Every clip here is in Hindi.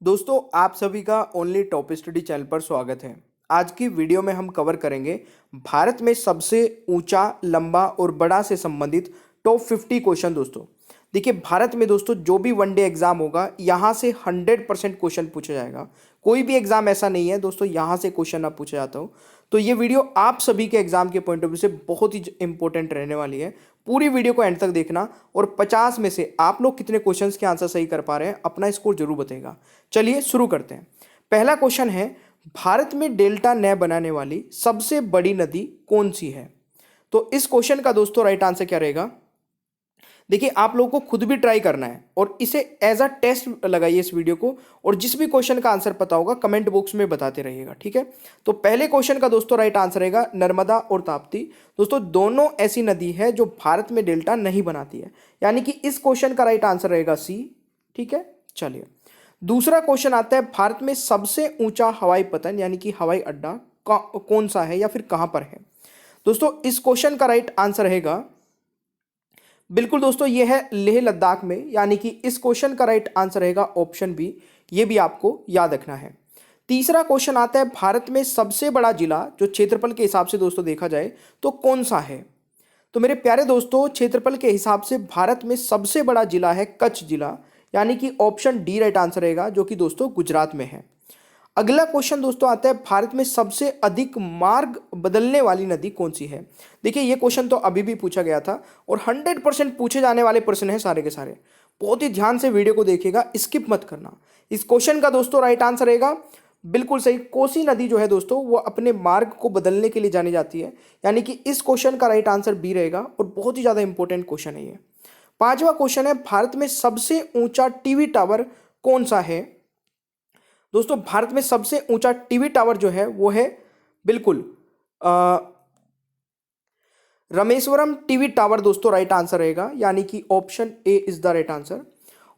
दोस्तों आप सभी का ओनली टॉप स्टडी चैनल पर स्वागत है। आज की वीडियो में हम कवर करेंगे भारत में सबसे ऊंचा, लंबा और बड़ा से संबंधित टॉप 50 क्वेश्चन। दोस्तों देखिए, भारत में दोस्तों जो भी वनडे एग्जाम होगा यहाँ से 100% क्वेश्चन पूछा जाएगा। कोई भी एग्जाम ऐसा नहीं है दोस्तों यहाँ से क्वेश्चन ना पूछा जाता हो। तो ये वीडियो आप सभी के एग्जाम के पॉइंट ऑफ व्यू से बहुत ही इंपॉर्टेंट रहने वाली है। पूरी वीडियो को एंड तक देखना और 50 में से आप लोग कितने क्वेश्चंस के आंसर सही कर पा रहे हैं अपना स्कोर जरूर बताएगा। चलिए शुरू करते हैं। पहला क्वेश्चन है, भारत में डेल्टा नहर बनाने वाली सबसे बड़ी नदी कौन सी है? तो इस क्वेश्चन का दोस्तों राइट आंसर क्या रहेगा? देखिए, आप लोगों को खुद भी ट्राई करना है और इसे एज अ टेस्ट लगाइए इस वीडियो को, और जिस भी क्वेश्चन का आंसर पता होगा कमेंट बॉक्स में बताते रहिएगा, ठीक है। तो पहले क्वेश्चन का दोस्तों राइट आंसर रहेगा नर्मदा और ताप्ती। दोस्तों दोनों ऐसी नदी है जो भारत में डेल्टा नहीं बनाती है, यानी कि इस क्वेश्चन का राइट आंसर रहेगा सी, ठीक है। चलिए दूसरा क्वेश्चन आता है, भारत में सबसे ऊंचा हवाई पतन यानी कि हवाई अड्डा कौन सा है या फिर कहां पर है? दोस्तों इस क्वेश्चन का राइट आंसर रहेगा, बिल्कुल दोस्तों, ये है लेह लद्दाख में, यानी कि इस क्वेश्चन का राइट आंसर रहेगा ऑप्शन बी। ये भी आपको याद रखना है। तीसरा क्वेश्चन आता है, भारत में सबसे बड़ा जिला जो क्षेत्रफल के हिसाब से दोस्तों देखा जाए तो कौन सा है? तो मेरे प्यारे दोस्तों, क्षेत्रफल के हिसाब से भारत में सबसे बड़ा जिला है कच्छ जिला, यानी कि ऑप्शन डी राइट आंसर रहेगा, जो कि दोस्तों गुजरात में है। अगला क्वेश्चन दोस्तों आता है, भारत में सबसे अधिक मार्ग बदलने वाली नदी कौन सी है? देखिए ये क्वेश्चन तो अभी भी पूछा गया था और 100% पूछे जाने वाले प्रश्न हैं सारे के सारे। बहुत ही ध्यान से वीडियो को देखिएगा, स्किप मत करना। इस क्वेश्चन का दोस्तों राइट आंसर रहेगा, बिल्कुल सही, कोसी नदी जो है दोस्तों वो अपने मार्ग को बदलने के लिए जानी जाती है, यानी कि इस क्वेश्चन का राइट आंसर बी रहेगा और बहुत ही ज़्यादा इंपॉर्टेंट क्वेश्चन है ये। पांचवा क्वेश्चन है, भारत में सबसे ऊंचा टीवी टावर कौन सा है? दोस्तों भारत में सबसे ऊंचा टीवी टावर जो है वो है बिल्कुल रामेश्वरम टीवी टावर दोस्तों राइट आंसर रहेगा, यानी कि option A is the right answer.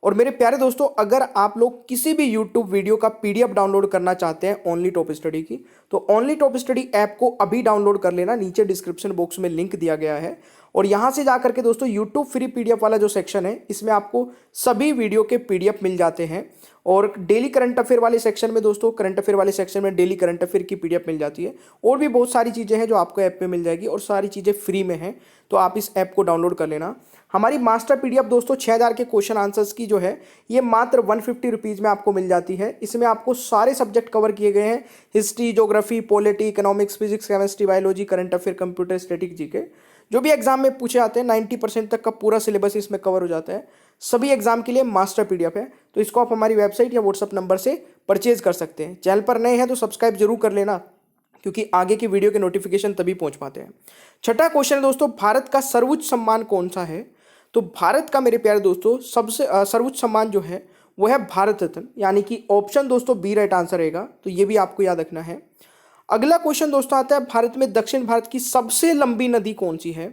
और मेरे प्यारे दोस्तों, अगर आप लोग किसी भी YouTube वीडियो का PDF डाउनलोड करना चाहते हैं ओनली टॉप स्टडी की, तो ओनली टॉप स्टडी ऐप को अभी डाउनलोड कर लेना। नीचे डिस्क्रिप्शन बॉक्स में लिंक दिया गया है और यहाँ से जाकर के दोस्तों YouTube फ्री PDF वाला जो सेक्शन है इसमें आपको सभी वीडियो के PDF मिल जाते हैं। और डेली करंट अफेयर वाले सेक्शन में दोस्तों, करंट अफेयर वाले सेक्शन में डेली करंट अफेयर की PDF मिल जाती है। और भी बहुत सारी चीज़ें हैं जो आपको ऐप पे मिल जाएगी और सारी चीज़ें फ्री में हैं, तो आप इस ऐप को डाउनलोड कर लेना। हमारी मास्टर PDF दोस्तों 6000 के क्वेश्चन आंसर्स की जो है ये मात्र 150 रुपीज़ में आपको मिल जाती है। इसमें आपको सारे सब्जेक्ट कवर किए गए हैं, history, geography, polity, economics, physics, chemistry, biology, current affair, computer, static, GK, जो भी एग्जाम में पूछे आते हैं 90% तक का पूरा सिलेबस इसमें कवर हो जाता है। सभी एग्जाम के लिए मास्टर PDF है, तो इसको आप हमारी वेबसाइट या व्हाट्सअप नंबर से परचेज कर सकते हैं। चैनल पर नए हैं तो सब्सक्राइब जरूर कर लेना, क्योंकि आगे की वीडियो के नोटिफिकेशन तभी पहुंच पाते हैं। छठा क्वेश्चन है दोस्तों, भारत का सर्वोच्च सम्मान कौन सा है? तो भारत का मेरे प्यारे दोस्तों सबसे सर्वोच्च सम्मान जो है वो है भारत रत्न, यानी कि ऑप्शन दोस्तों बी राइट आंसर रहेगा, तो ये भी आपको याद रखना है। अगला क्वेश्चन दोस्तों आता है, भारत में दक्षिण भारत की सबसे लंबी नदी कौन सी है?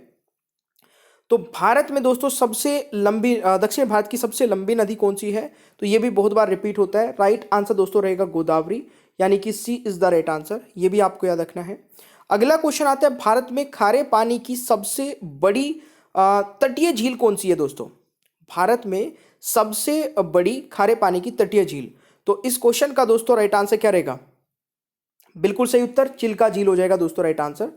तो भारत में दोस्तों सबसे लंबी दक्षिण भारत की सबसे लंबी नदी कौन सी है? तो ये भी बहुत बार रिपीट होता है। राइट आंसर दोस्तों रहेगा गोदावरी, यानी कि सी इज द राइट आंसर। ये भी आपको याद रखना है। अगला क्वेश्चन आता है, भारत में खारे पानी की सबसे बड़ी तटीय झील कौन सी है? दोस्तों भारत में सबसे बड़ी खारे पानी की तटीय झील, तो इस क्वेश्चन का दोस्तों राइट आंसर क्या रहेगा? बिल्कुल सही उत्तर चिल्का झील हो जाएगा दोस्तों राइट आंसर,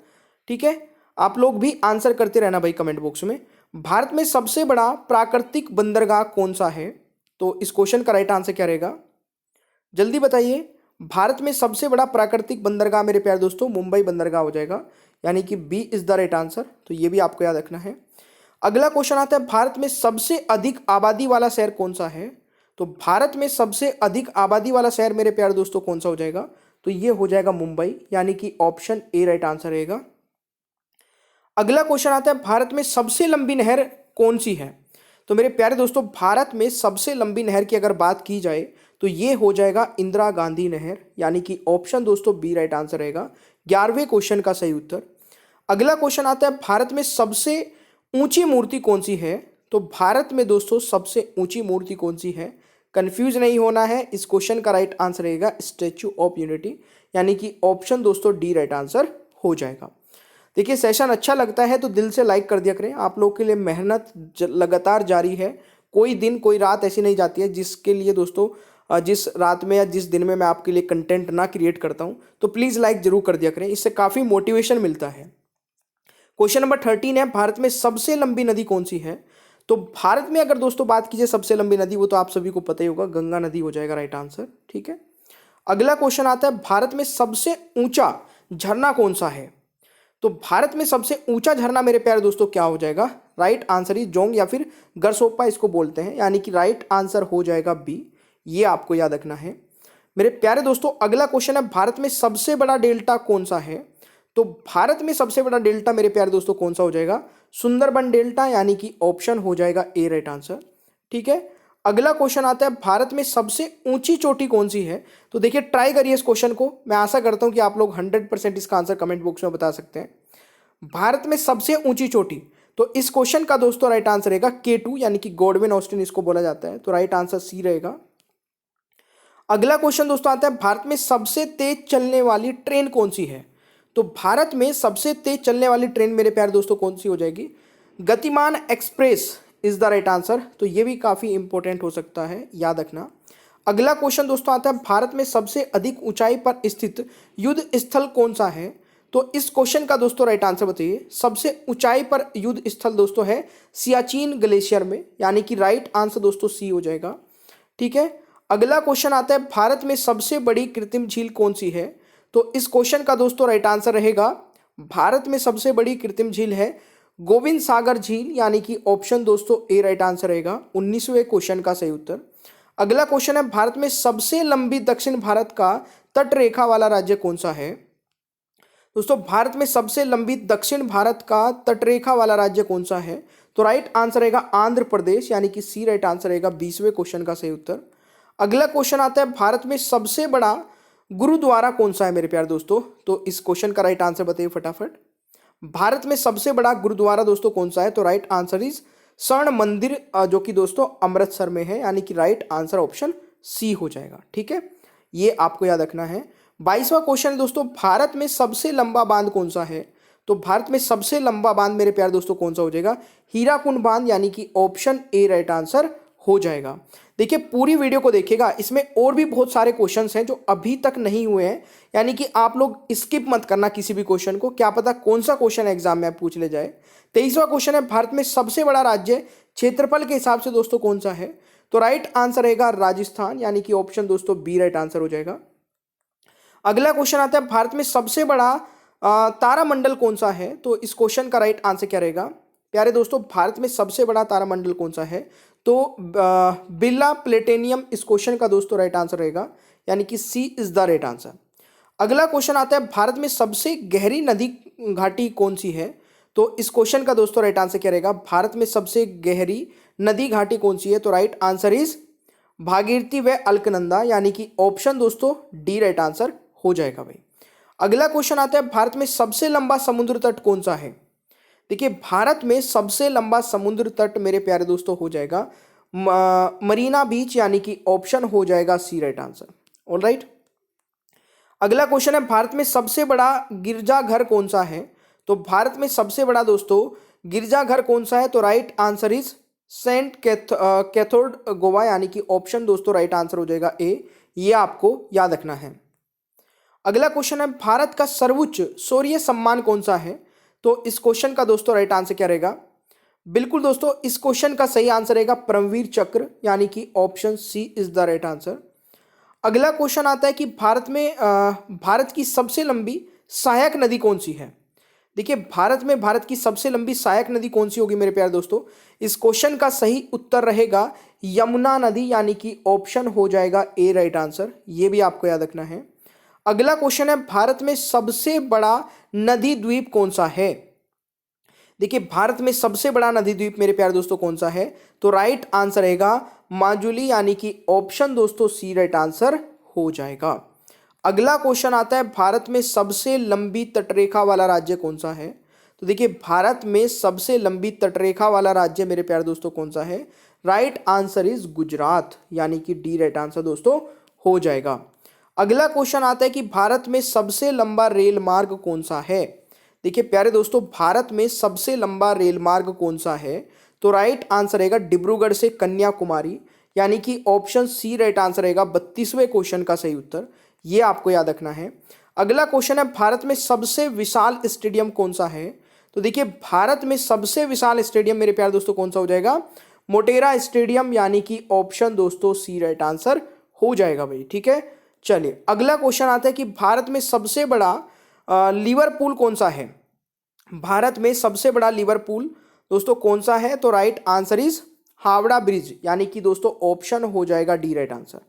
ठीक है। आप लोग भी आंसर करते रहना भाई कमेंट बॉक्स में। भारत में सबसे बड़ा प्राकृतिक बंदरगाह कौन सा है? तो इस क्वेश्चन का राइट आंसर क्या रहेगा? जल्दी बताइए। भारत में सबसे बड़ा प्राकृतिक बंदरगाह मेरे प्यारे दोस्तों मुंबई बंदरगाह हो जाएगा, यानी कि B is the right answer, तो ये भी आपको याद रखना है। अगला क्वेश्चन आता है, भारत में सबसे अधिक आबादी वाला शहर कौन सा है? तो भारत में सबसे अधिक आबादी वाला शहर मेरे प्यारे दोस्तों कौन सा हो जाएगा? तो ये हो जाएगा मुंबई, यानी कि ऑप्शन ए राइट आंसर रहेगा। अगला क्वेश्चन आता है, भारत में सबसे लंबी नहर कौन सी है? तो मेरे प्यारे दोस्तों, भारत में सबसे लंबी नहर की अगर बात की जाए तो ये हो जाएगा इंदिरा गांधी नहर, यानी कि ऑप्शन दोस्तों बी राइट आंसर रहेगा, 11वें क्वेश्चन का सही उत्तर। अगला क्वेश्चन आता है, भारत में सबसे ऊंची मूर्ति कौन सी है? तो भारत में दोस्तों सबसे ऊंची मूर्ति कौन सी है? कंफ्यूज नहीं होना है, इस क्वेश्चन का राइट आंसर रहेगा स्टैच्यू ऑफ यूनिटी, यानी कि ऑप्शन दोस्तों डी राइट आंसर हो जाएगा। देखिए सेशन अच्छा लगता है तो दिल से लाइक कर दिया करें। आप लोगों के लिए मेहनत लगातार जारी है, कोई दिन कोई रात ऐसी नहीं जाती है जिसके लिए दोस्तों जिस रात में या जिस दिन में मैं आपके लिए कंटेंट ना क्रिएट करता हूँ, तो प्लीज़ लाइक जरूर कर दिया करें, इससे काफ़ी मोटिवेशन मिलता है। क्वेश्चन नंबर 13 है, भारत में सबसे लंबी नदी कौन सी है? तो भारत में अगर दोस्तों बात कीजिए सबसे लंबी नदी, वो तो आप सभी को पता ही होगा, गंगा नदी हो जाएगा राइट आंसर। ठीक है, अगला क्वेश्चन आता है, भारत में सबसे ऊंचा झरना कौन सा है? तो भारत में सबसे ऊंचा झरना मेरे प्यारे दोस्तों क्या हो जाएगा? राइट आंसर इज जोंग या फिर गरसोप्पा इसको बोलते हैं, यानी कि राइट आंसर हो जाएगा बी। ये आपको याद रखना है मेरे प्यारे दोस्तों। अगला क्वेश्चन है, भारत में सबसे बड़ा डेल्टा कौन सा है? तो भारत में सबसे बड़ा डेल्टा मेरे प्यारे दोस्तों कौन सा हो जाएगा? सुंदरबन डेल्टा, यानी कि ऑप्शन हो जाएगा ए राइट आंसर। ठीक है, अगला क्वेश्चन आता है, भारत में सबसे ऊंची चोटी कौन सी है? तो देखिए ट्राई करिए इस क्वेश्चन को, मैं आशा करता हूं कि आप लोग 100% इसका आंसर कमेंट बॉक्स में बता सकते हैं। भारत में सबसे ऊंची चोटी, तो इस क्वेश्चन का दोस्तों राइट आंसर रहेगा K2, यानी कि गॉडविन ऑस्टिन इसको बोला जाता है, तो राइट आंसर सी रहेगा। अगला क्वेश्चन दोस्तों आता है, भारत में सबसे तेज चलने वाली ट्रेन कौन सी है? तो भारत में सबसे तेज चलने वाली ट्रेन मेरे प्यारे दोस्तों कौन सी हो जाएगी? गतिमान express is the right answer. तो ये भी काफी इंपॉर्टेंट हो सकता है, याद रखना। अगला क्वेश्चन दोस्तों आता है, भारत में सबसे अधिक ऊंचाई पर स्थित युद्ध स्थल कौन सा है? तो इस क्वेश्चन का दोस्तों राइट आंसर बताइए। सबसे ऊंचाई पर युद्ध स्थल दोस्तों है सियाचिन ग्लेशियर में, यानी कि राइट आंसर दोस्तों सी हो जाएगा। ठीक है, अगला क्वेश्चन आता है, भारत में सबसे बड़ी कृत्रिम झील कौन सी है? तो इस क्वेश्चन का दोस्तों राइट आंसर रहेगा, भारत में सबसे बड़ी कृत्रिम झील है गोविंद सागर झील, यानी कि ऑप्शन दोस्तों ए राइट आंसर रहेगा। 19वें क्वेश्चन का सही उत्तर। अगला क्वेश्चन है, भारत में सबसे लंबी दक्षिण भारत का तट रेखा वाला राज्य कौन सा है? दोस्तों भारत में सबसे लंबी दक्षिण भारत का तटरेखा वाला राज्य कौन सा है? तो राइट आंसर रहेगा आंध्र प्रदेश, यानी कि सी राइट आंसर रहेगा। 20वें क्वेश्चन का सही उत्तर। अगला क्वेश्चन आता है, भारत में सबसे बड़ा गुरुद्वारा कौन सा है मेरे प्यारे दोस्तों? तो इस क्वेश्चन का राइट आंसर बताइए फटाफट। भारत में सबसे बड़ा गुरुद्वारा दोस्तों कौन सा है? तो राइट आंसर इज स्वर्ण मंदिर, जो कि दोस्तों अमृतसर में है, यानी कि राइट आंसर ऑप्शन सी हो जाएगा। ठीक है, ये आपको याद रखना है। 22वां क्वेश्चन है दोस्तों, भारत में सबसे लंबा बांध कौन सा है? तो भारत में सबसे लंबा बांध मेरे प्यारे दोस्तों कौन सा हो जाएगा? हीराकुंड बांध, यानी कि ऑप्शन ए राइट आंसर हो जाएगा। देखिए पूरी वीडियो को देखिएगा, इसमें और भी बहुत सारे क्वेश्चंस हैं जो अभी तक नहीं हुए हैं, यानी कि आप लोग स्किप मत करना किसी भी क्वेश्चन को, क्या पता कौन सा क्वेश्चन एग्जाम में पूछ ले जाए। 23वां क्वेश्चन है, भारत में सबसे बड़ा राज्य क्षेत्रफल के हिसाब से दोस्तों कौन सा है? तो राइट आंसर रहेगा राजस्थान, यानी कि ऑप्शन दोस्तों बी राइट आंसर हो जाएगा। अगला क्वेश्चन आता है, भारत में सबसे बड़ा तारामंडल कौन सा है? तो इस क्वेश्चन का राइट आंसर क्या रहेगा प्यारे दोस्तों? भारत में सबसे बड़ा तारामंडल कौन सा है? तो बिरला प्लेटेनियम इस क्वेश्चन का दोस्तों राइट आंसर रहेगा, यानी कि सी इज द राइट आंसर। अगला क्वेश्चन आता है, भारत में सबसे गहरी नदी घाटी कौन सी है? तो इस क्वेश्चन का दोस्तों राइट आंसर क्या रहेगा? भारत में सबसे गहरी नदी घाटी कौन सी है? तो राइट आंसर इज भागीरथी व अलकनंदा, यानी कि ऑप्शन दोस्तों डी राइट आंसर हो जाएगा भाई। अगला क्वेश्चन आता है, भारत में सबसे लंबा समुद्र तट कौन सा है? देखिए भारत में सबसे लंबा समुद्र तट मेरे प्यारे दोस्तों हो जाएगा मरीना बीच, यानी कि ऑप्शन हो जाएगा सी राइट आंसर। ऑलराइट, अगला क्वेश्चन है, भारत में सबसे बड़ा गिरजाघर कौन सा है? तो भारत में सबसे बड़ा दोस्तों गिरजाघर कौन सा है? तो right answer is saint cathedral Goa, यानी कि ऑप्शन दोस्तों राइट आंसर हो जाएगा ए। ये आपको याद रखना है। अगला क्वेश्चन है, भारत का सर्वोच्च शौर्य सम्मान कौन सा है? तो इस क्वेश्चन का दोस्तों राइट आंसर क्या रहेगा? बिल्कुल दोस्तों इस क्वेश्चन का सही आंसर रहेगा परमवीर चक्र, यानी कि option C is the right answer. अगला क्वेश्चन आता है कि भारत की सबसे लंबी सहायक नदी कौन सी है? देखिए भारत की सबसे लंबी सहायक नदी कौन सी होगी मेरे प्यारे दोस्तों? इस क्वेश्चन का सही उत्तर रहेगा यमुना नदी, यानी कि ऑप्शन हो जाएगा ए राइट आंसर। ये भी आपको याद रखना है। अगला क्वेश्चन है, भारत में सबसे बड़ा नदी द्वीप कौन सा है? देखिए भारत में सबसे बड़ा नदी द्वीप मेरे प्यारे दोस्तों कौन सा है? तो राइट आंसर रहेगा माजुली, यानी कि ऑप्शन दोस्तों सी राइट आंसर हो जाएगा। अगला क्वेश्चन आता है, भारत में सबसे लंबी तटरेखा वाला राज्य कौन सा है? तो देखिए भारत में सबसे लंबी तटरेखा वाला राज्य मेरे प्यारे दोस्तों कौन सा है? राइट आंसर इज गुजरात, यानी कि डी राइट आंसर दोस्तों हो जाएगा। अगला क्वेश्चन आता है कि भारत में सबसे लंबा रेल मार्ग कौन सा है? देखिए प्यारे दोस्तों भारत में सबसे लंबा रेल मार्ग कौन सा है? तो राइट आंसर रहेगा डिब्रूगढ़ से कन्याकुमारी, यानी कि ऑप्शन सी राइट आंसर रहेगा 32वें क्वेश्चन का सही उत्तर। ये आपको याद रखना है। अगला क्वेश्चन है भारत में सबसे विशाल स्टेडियम कौन सा है? तो देखिए भारत में सबसे विशाल स्टेडियम मेरे प्यारे दोस्तों कौन सा हो जाएगा? मोटेरा स्टेडियम, यानी कि ऑप्शन दोस्तों सी राइट आंसर हो जाएगा भाई। ठीक है, चलिए अगला क्वेश्चन आता है कि भारत में सबसे बड़ा लिवरपूल कौन सा है? भारत में सबसे बड़ा लिवरपूल दोस्तों कौन सा है? तो right answer is Howrah bridge, यानी कि दोस्तों ऑप्शन हो जाएगा D right answer.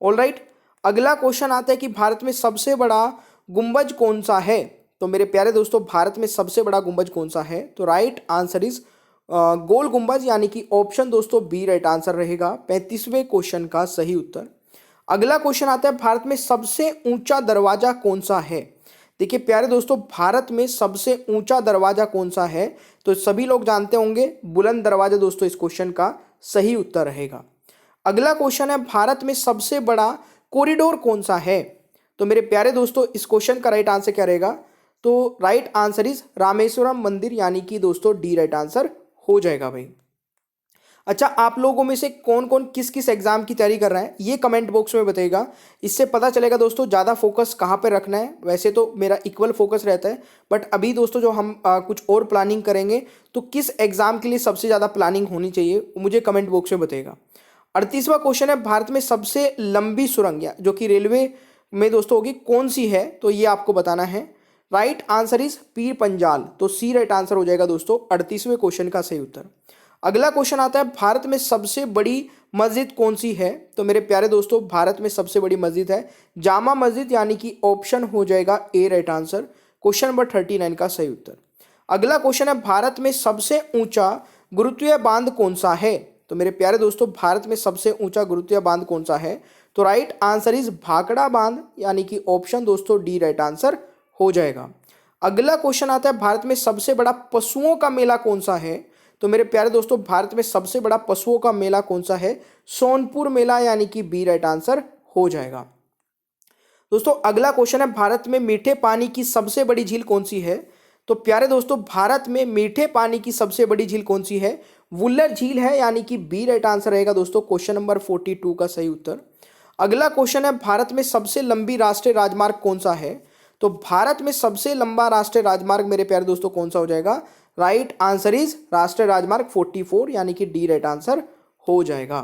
All right, अगला क्वेश्चन आता है कि भारत में सबसे बड़ा गुंबज कौन सा है? तो मेरे प्यारे दोस्तों भारत में सबसे बड़ा गुंबज कौन सा है? तो राइट आंसर इज गोल गुंबज, यानी कि ऑप्शन दोस्तों बी राइट आंसर रहेगा 35वें क्वेश्चन का सही उत्तर। अगला क्वेश्चन आता है भारत में सबसे ऊंचा दरवाजा कौन सा है? देखिए प्यारे दोस्तों भारत में सबसे ऊंचा दरवाजा कौन सा है? तो सभी लोग जानते होंगे बुलंद दरवाजा दोस्तों इस क्वेश्चन का सही उत्तर रहेगा। अगला क्वेश्चन है भारत में सबसे बड़ा कॉरिडोर कौन सा है? तो मेरे प्यारे दोस्तों इस क्वेश्चन का राइट आंसर क्या रहेगा? तो राइट आंसर इज रामेश्वरम मंदिर, यानी कि दोस्तों डी राइट आंसर हो जाएगा भाई। अच्छा, आप लोगों में से कौन कौन किस किस एग्जाम की तैयारी कर रहा है ये कमेंट बॉक्स में बताइएगा। इससे पता चलेगा दोस्तों ज़्यादा फोकस कहाँ पर रखना है। वैसे तो मेरा इक्वल फोकस रहता है, बट अभी दोस्तों जो हम कुछ और प्लानिंग करेंगे तो किस एग्जाम के लिए सबसे ज़्यादा प्लानिंग होनी चाहिए वो मुझे कमेंट बॉक्स में बताइएगा। 38वां क्वेश्चन है भारत में सबसे लंबी सुरंग जो कि रेलवे में दोस्तों होगी कौन सी है? तो ये आपको बताना है। Right answer is Pir Panjal, तो सी राइट आंसर हो जाएगा दोस्तों 38वें क्वेश्चन का सही उत्तर। अगला क्वेश्चन आता है भारत में सबसे बड़ी मस्जिद कौन सी है? तो मेरे प्यारे दोस्तों भारत में सबसे बड़ी मस्जिद है जामा मस्जिद, यानी कि ऑप्शन हो जाएगा ए राइट आंसर, क्वेश्चन नंबर 39 का सही उत्तर। अगला क्वेश्चन है भारत में सबसे ऊंचा गुरुत्वीय बांध कौन सा है? तो मेरे प्यारे दोस्तों भारत में सबसे ऊंचा गुरुत्वीय बांध कौन सा है? तो राइट आंसर इज भाखड़ा बांध, यानी कि ऑप्शन दोस्तों डी राइट आंसर हो जाएगा। अगला क्वेश्चन आता है भारत में सबसे बड़ा पशुओं का मेला कौन सा है? तो मेरे प्यारे दोस्तों भारत में सबसे बड़ा पशुओं का मेला कौन सा है? सोनपुर मेला, यानी कि बी राइट आंसर हो जाएगा। दोस्तों अगला क्वेश्चन है भारत में मीठे पानी की सबसे बड़ी झील कौन सी है? तो प्यारे दोस्तों भारत में मीठे पानी की सबसे बड़ी झील कौन सी है? वुल्लर झील है, यानी कि बी राइट आंसर रहेगा दोस्तों क्वेश्चन नंबर 42 का सही उत्तर। अगला क्वेश्चन है भारत में सबसे लंबी राष्ट्रीय राजमार्ग कौन सा है? तो भारत में सबसे लंबा राष्ट्रीय राजमार्ग मेरे प्यारे दोस्तों कौन सा हो जाएगा? राइट आंसर इज राष्ट्रीय राजमार्ग 44, यानी कि डी राइट आंसर हो जाएगा।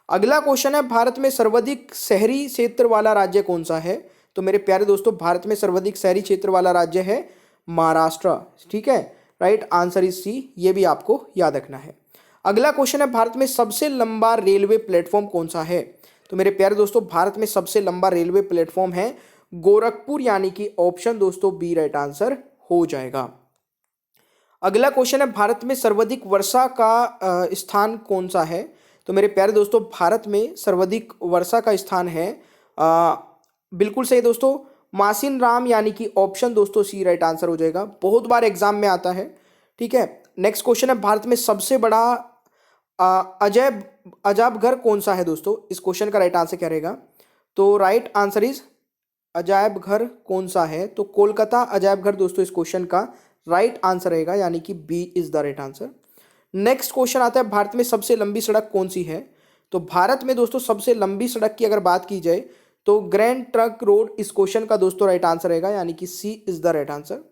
अगला क्वेश्चन है भारत में सर्वाधिक शहरी क्षेत्र वाला राज्य कौन सा है? तो मेरे प्यारे दोस्तों भारत में सर्वाधिक शहरी क्षेत्र वाला राज्य है महाराष्ट्र। ठीक है, राइट आंसर इज सी, ये भी आपको याद रखना है। अगला क्वेश्चन है भारत में सबसे लंबा रेलवे प्लेटफॉर्म कौन सा है? तो मेरे प्यारे दोस्तों भारत में सबसे लंबा रेलवे प्लेटफॉर्म है गोरखपुर, यानी कि ऑप्शन दोस्तों बी राइट आंसर हो जाएगा। अगला क्वेश्चन है भारत में सर्वाधिक वर्षा का स्थान कौन सा है? तो मेरे प्यारे दोस्तों भारत में सर्वाधिक वर्षा का स्थान है बिल्कुल सही दोस्तों मासिन राम, यानी कि ऑप्शन दोस्तों सी राइट आंसर हो जाएगा। बहुत बार एग्जाम में आता है। ठीक है, नेक्स्ट क्वेश्चन है भारत में सबसे बड़ा अजायब घर कौन सा है? दोस्तों इस क्वेश्चन का राइट आंसर क्या रहेगा? तो राइट आंसर इज अजायब घर कौन सा है? तो कोलकाता अजायब घर दोस्तों इस क्वेश्चन का राइट आंसर रहेगा, यानी कि B is the right answer. Next question आता है भारत में सबसे लंबी सड़क कौन सी है? तो भारत में दोस्तों सबसे लंबी सड़क की अगर बात की जाए तो ग्रैंड ट्रंक रोड इस क्वेश्चन का दोस्तों राइट आंसर रहेगा, यानी कि सी इज द राइट आंसर।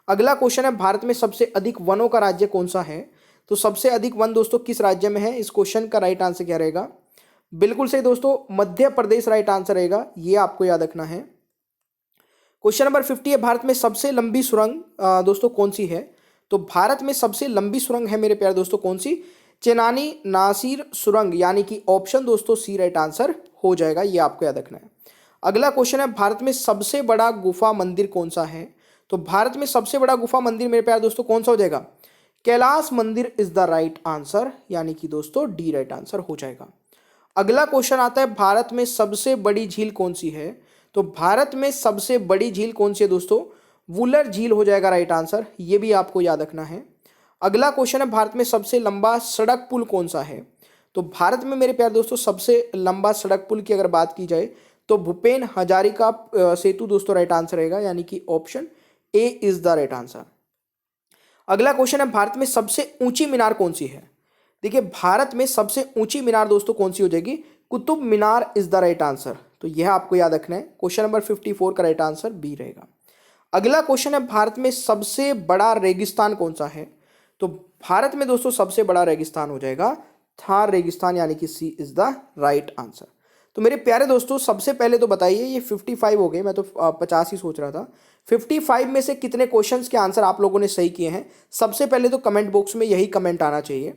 अगला क्वेश्चन है भारत में सबसे अधिक वनों का राज्य कौन सा है? तो सबसे अधिक वन दोस्तों किस राज्य में है? इस क्वेश्चन का राइट आंसर क्या रहेगा? बिल्कुल सही दोस्तों मध्य प्रदेश राइट आंसर रहेगा, ये आपको याद रखना है। क्वेश्चन नंबर 50 है भारत में सबसे लंबी सुरंग दोस्तों कौन सी है? तो भारत में सबसे लंबी सुरंग है मेरे प्यारे दोस्तों कौन सी? चेनानी नासिर सुरंग, यानी कि ऑप्शन दोस्तों सी राइट आंसर हो जाएगा, ये आपको याद रखना है। अगला क्वेश्चन है भारत में सबसे बड़ा गुफा मंदिर कौन सा है? तो भारत में सबसे बड़ा गुफा मंदिर मेरे प्यारे दोस्तों कौन सा हो जाएगा? कैलाश मंदिर इज द राइट आंसर, यानी कि दोस्तों डी राइट आंसर हो जाएगा। अगला क्वेश्चन आता है भारत में सबसे बड़ी झील कौन सी है? तो भारत में सबसे बड़ी झील कौन सी है दोस्तों? वुलर झील हो जाएगा राइट आंसर, ये भी आपको याद रखना है। अगला क्वेश्चन है भारत में सबसे लंबा सड़क पुल कौन सा है? तो भारत में मेरे प्यारे दोस्तों सबसे लंबा सड़क पुल की अगर बात की जाए तो भूपेन हजारिका सेतु दोस्तों राइट आंसर रहेगा, यानी कि option A is the right answer. अगला क्वेश्चन है भारत में सबसे ऊंची मीनार कौन सी है? देखिए भारत में सबसे ऊंची मीनार दोस्तों कौन सी हो जाएगी? Qutub Minar is the right answer. तो यह आपको याद रखना है। क्वेश्चन नंबर 54 का राइट आंसर बी रहेगा। अगला क्वेश्चन है, भारत में सबसे बड़ा रेगिस्तान कौन सा है? तो भारत में दोस्तों सबसे बड़ा रेगिस्तान हो जाएगा थार रेगिस्तान, यानी कि सी इज द राइट आंसर। तो मेरे प्यारे दोस्तों सबसे पहले तो बताइए, ये 55 हो गए, मैं तो 50 ही सोच रहा था। 55 में से कितने क्वेश्चंस के आंसर आप लोगों ने सही किए हैं? सबसे पहले तो कमेंट बॉक्स में यही कमेंट आना चाहिए।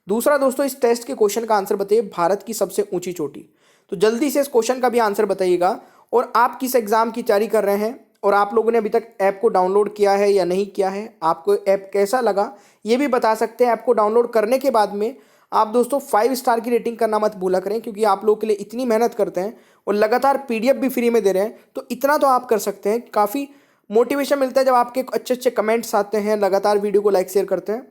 दूसरा दोस्तों, इस टेस्ट के क्वेश्चन का आंसर बताइए, भारत की सबसे ऊंची चोटी। तो जल्दी से इस क्वेश्चन का भी आंसर बताइएगा। और आप किस एग्जाम की तैयारी कर रहे हैं और आप लोगों ने अभी तक ऐप को डाउनलोड किया है या नहीं किया है, आपको ऐप कैसा लगा ये भी बता सकते हैं। ऐप को डाउनलोड करने के बाद में आप दोस्तों 5 स्टार की रेटिंग करना मत भूला करें, क्योंकि आप लोगों के लिए इतनी मेहनत करते हैं और लगातार पीडीएफ भी फ्री में दे रहे हैं। तो इतना तो आप कर सकते हैं, काफ़ी मोटिवेशन मिलता है जब आपके अच्छे अच्छे कमेंट्स आते हैं, लगातार वीडियो को लाइक शेयर करते हैं,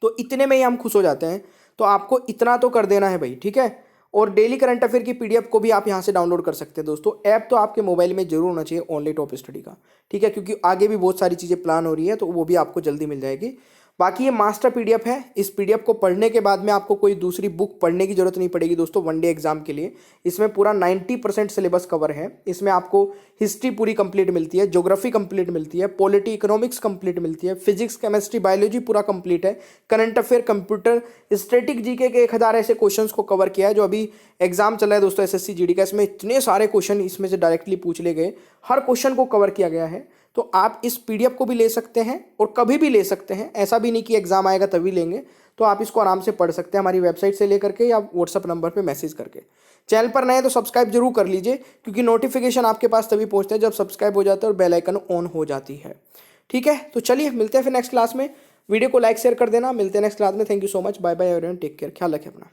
तो इतने में ही हम खुश हो जाते हैं। तो आपको इतना तो कर देना है भाई, ठीक है। और डेली करंट अफेयर की पीडीएफ को भी आप यहाँ से डाउनलोड कर सकते हैं दोस्तों। ऐप तो आपके मोबाइल में जरूर होना चाहिए ओनली टॉप स्टडी का, ठीक है, क्योंकि आगे भी बहुत सारी चीज़ें प्लान हो रही है, तो वो भी आपको जल्दी मिल जाएगी। बाकी ये मास्टर पीडीएफ है। इस पीडीएफ को पढ़ने के बाद में आपको कोई दूसरी बुक पढ़ने की जरूरत नहीं पड़ेगी दोस्तों वनडे एग्जाम के लिए। इसमें पूरा 90% सिलेबस कवर है। इसमें आपको हिस्ट्री पूरी कंप्लीट मिलती है, ज्योग्राफी कंप्लीट मिलती है, पॉलिटी इकोनॉमिक्स कंप्लीट मिलती है, फिजिक्स केमिस्ट्री बायोलॉजी पूरा कंप्लीट है, current affair computer static GK के 1000 ऐसे क्वेश्चंस को कवर किया है। जो अभी एग्जाम चल रहा है दोस्तों एसएससी जीडी का, इसमें इतने सारे क्वेश्चन इसमें से डायरेक्टली पूछ ले गए, हर क्वेश्चन को कवर किया गया है। तो आप इस पीडीएफ को भी ले सकते हैं और कभी भी ले सकते हैं, ऐसा भी नहीं कि एग्जाम आएगा तभी लेंगे। तो आप इसको आराम से पढ़ सकते हैं हमारी वेबसाइट से लेकर के या व्हाट्सअप नंबर पे मैसेज करके। चैनल पर नए तो सब्सक्राइब जरूर कर लीजिए, क्योंकि नोटिफिकेशन आपके पास तभी पहुंचते हैं जब सब्सक्राइब हो जाता है और बेल आइकन ऑन हो जाती है, ठीक है। तो चलिए मिलते हैं फिर नेक्स्ट क्लास में। वीडियो को लाइक शेयर कर देना। मिलते हैं नेक्स्ट क्लास में। Thank you so much. Bye bye everyone, take care, ख्याल रखें अपना।